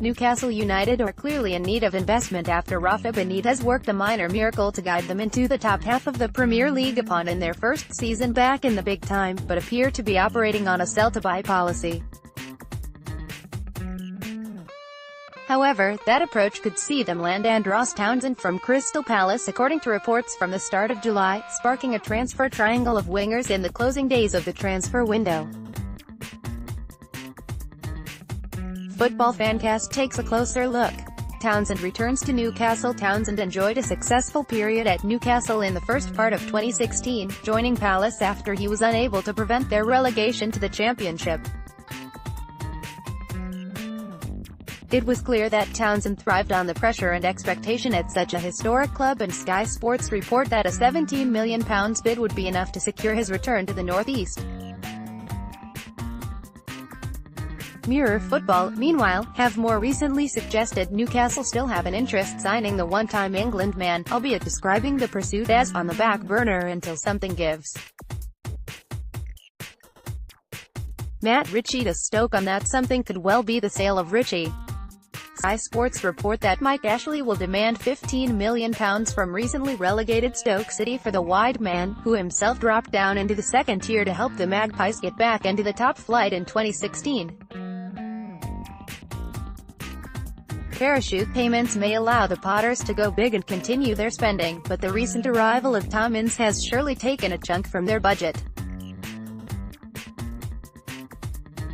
Newcastle United are clearly in need of investment after Rafa Benitez worked a minor miracle to guide them into the top half of the Premier League upon in their first season back in the big time, but appear to be operating on a sell-to-buy policy. However, that approach could see them land Andros Townsend from Crystal Palace according to reports from the start of July, sparking a transfer triangle of wingers in the closing days of the transfer window. Football FanCast takes a closer look. Townsend returns to Newcastle. Townsend enjoyed a successful period at Newcastle in the first part of 2016, joining Palace after he was unable to prevent their relegation to the Championship. It was clear that Townsend thrived on the pressure and expectation at such a historic club, and Sky Sports report that a £17 million bid would be enough to secure his return to the Northeast. Mirror Football, meanwhile, have more recently suggested Newcastle still have an interest signing the one-time England man, albeit describing the pursuit as on the back burner until something gives. Matt Ritchie to Stoke on that something could well be the sale of Ritchie. Sky Sports report that Mike Ashley will demand £15 million from recently relegated Stoke City for the wide man, who himself dropped down into the second tier to help the Magpies get back into the top flight in 2016. Parachute payments may allow the Potters to go big and continue their spending, but the recent arrival of Townse has surely taken a chunk from their budget.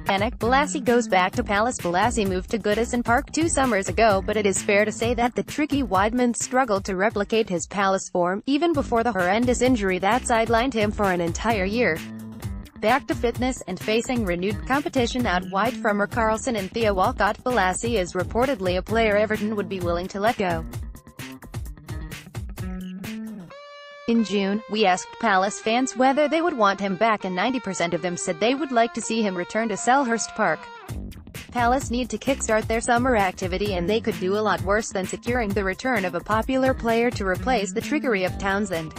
Balassi goes back to Palace. Balassi moved to Goodison Park 2 summers ago, but it is fair to say that the tricky wideman struggled to replicate his Palace form, even before the horrendous injury that sidelined him for an entire year. Back to fitness, and facing renewed competition out wide from Carlson and Theo Walcott, Balassi is reportedly a player Everton would be willing to let go. In June, we asked Palace fans whether they would want him back, and 90% of them said they would like to see him return to Selhurst Park. Palace need to kickstart their summer activity, and they could do a lot worse than securing the return of a popular player to replace the trickery of Townsend.